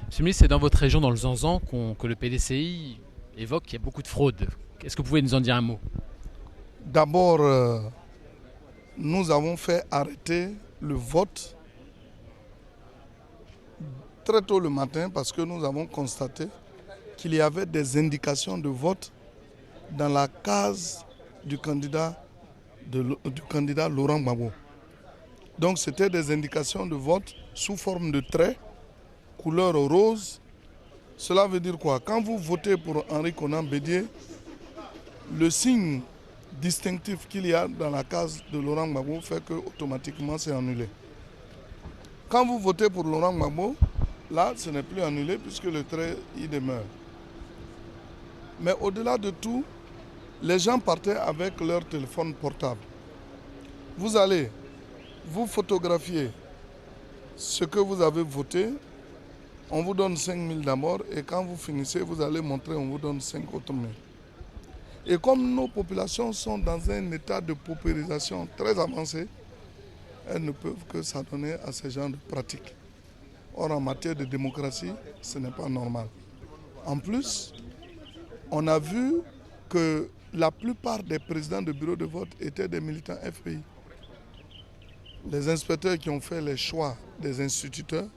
Monsieur le ministre, c'est dans votre région, dans le Zanzan, que le PDCI évoque qu'il y a beaucoup de fraude. Est-ce que vous pouvez nous en dire un mot? D'abord, nous avons fait arrêter le vote très tôt le matin parce que nous avons constaté qu'il y avait des indications de vote dans la case du candidat Laurent Gbagbo. Donc c'était des indications de vote sous forme de traits, couleur rose. Cela veut dire quoi? Quand vous votez pour Henri Konan Bédié, le signe distinctif qu'il y a dans la case de Laurent Gbagbo fait que automatiquement c'est annulé. Quand vous votez pour Laurent Gbagbo, là ce n'est plus annulé puisque le trait y demeure. Mais au-delà de tout, les gens partaient avec leur téléphone portable. Vous allez vous photographier ce que vous avez voté, on vous donne 5 000 d'abord et quand vous finissez, vous allez montrer, on vous donne 5 autres 000. Et comme nos populations sont dans un état de paupérisation très avancé, elles ne peuvent que s'adonner à ce genre de pratiques. Or, en matière de démocratie, ce n'est pas normal. En plus, on a vu que la plupart des présidents de bureaux de vote étaient des militants FPI. Les inspecteurs qui ont fait les choix des instituteurs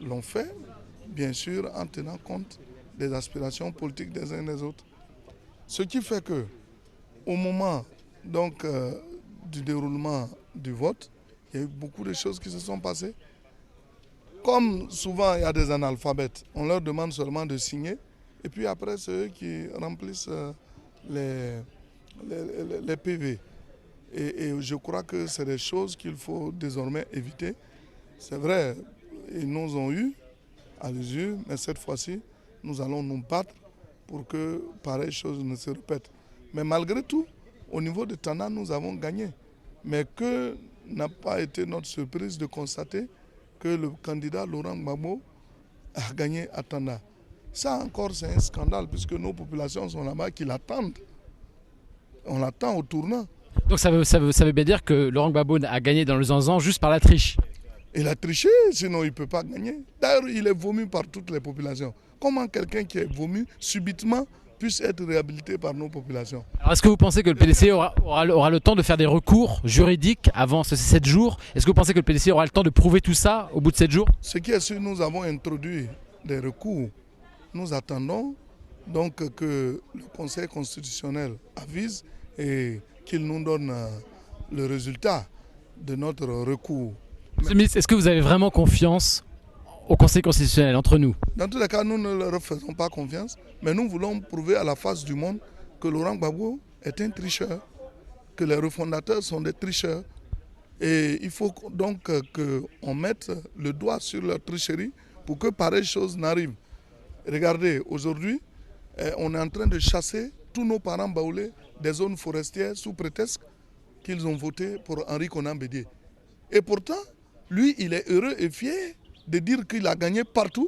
l'ont fait, bien sûr, en tenant compte des aspirations politiques des uns et des autres. Ce qui fait que, au moment du déroulement du vote, il y a eu beaucoup de choses qui se sont passées. Comme souvent il y a des analphabètes, on leur demande seulement de signer, et puis après c'est eux qui remplissent les PV. Et je crois que c'est des choses qu'il faut désormais éviter. C'est vrai, ils nous ont eu à l'usure, mais cette fois-ci, nous allons nous battre pour que pareille chose ne se répète. Mais malgré tout, au niveau de Tana, nous avons gagné. Mais que n'a pas été notre surprise de constater que le candidat Laurent Gbagbo a gagné à Tana. Ça encore, c'est un scandale puisque nos populations sont là-bas qui l'attendent. On l'attend au tournant. Donc ça veut bien dire que Laurent Gbagbo a gagné dans le Zanzan juste par la triche. Il a triché, sinon il ne peut pas gagner. D'ailleurs, il est vomi par toutes les populations. Comment quelqu'un qui est vomi subitement puisse être réhabilité par nos populations? Alors est-ce que vous pensez que le PDC aura le temps de faire des recours juridiques avant ces 7 jours? Est-ce que vous pensez que le PDC aura le temps de prouver tout ça au bout de 7 jours? Ce qui est sûr, nous avons introduit des recours. Nous attendons donc que le Conseil constitutionnel avise et qu'il nous donne le résultat de notre recours. Monsieur le ministre, est-ce que vous avez vraiment confiance au Conseil constitutionnel, entre nous? Dans tous les cas, nous ne leur faisons pas confiance, mais nous voulons prouver à la face du monde que Laurent Gbagbo est un tricheur, que les refondateurs sont des tricheurs. Et il faut donc qu'on mette le doigt sur leur tricherie pour que pareille chose n'arrive. Regardez, aujourd'hui, on est en train de chasser tous nos parents baoulés des zones forestières sous prétexte qu'ils ont voté pour Henri Konan Bédié. Et pourtant, lui, il est heureux et fier de dire qu'il a gagné partout.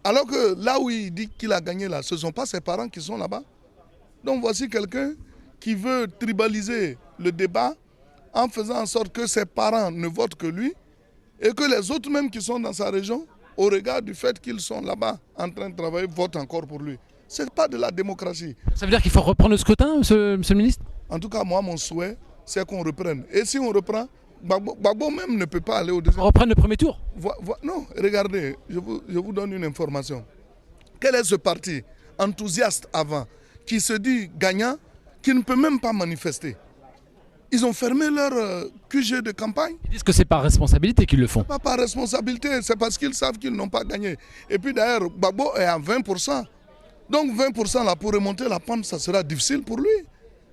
Alors que là où il dit qu'il a gagné, là, ce ne sont pas ses parents qui sont là-bas. Donc voici quelqu'un qui veut tribaliser le débat en faisant en sorte que ses parents ne votent que lui et que les autres même qui sont dans sa région, au regard du fait qu'ils sont là-bas en train de travailler, votent encore pour lui. Ce n'est pas de la démocratie. Ça veut dire qu'il faut reprendre le scrutin, monsieur le ministre? En tout cas, moi, mon souhait, c'est qu'on reprenne. Et si on reprend, Gbagbo même ne peut pas aller au deuxième. On reprenne le premier tour? Non, regardez, je vous donne une information. Quel est ce parti enthousiaste avant, qui se dit gagnant, qui ne peut même pas manifester? Ils ont fermé leur QG de campagne. Ils disent que c'est par responsabilité qu'ils le font. Pas par responsabilité, c'est parce qu'ils savent qu'ils n'ont pas gagné. Et puis d'ailleurs, Gbagbo est à 20%. Donc 20% là, pour remonter la pente, ça sera difficile pour lui.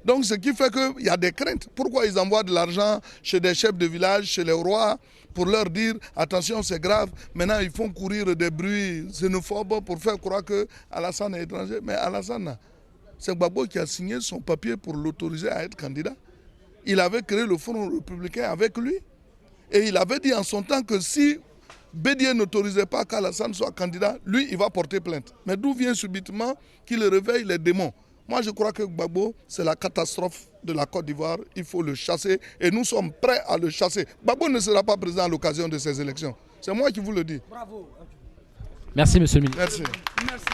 Donc ce qui fait qu'il y a des craintes. Pourquoi ils envoient de l'argent chez des chefs de village, chez les rois, pour leur dire attention c'est grave, maintenant ils font courir des bruits xénophobes pour faire croire que Alassane est étranger. Mais Alassane, c'est Gbagbo qui a signé son papier pour l'autoriser à être candidat. Il avait créé le Front républicain avec lui. Et il avait dit en son temps que si Bédié n'autorisait pas qu'Alassane soit candidat, lui il va porter plainte. Mais d'où vient subitement qu'il réveille les démons? Moi, je crois que Gbagbo, c'est la catastrophe de la Côte d'Ivoire. Il faut le chasser et nous sommes prêts à le chasser. Gbagbo ne sera pas président à l'occasion de ces élections. C'est moi qui vous le dis. Bravo. Merci, monsieur le ministre. Merci.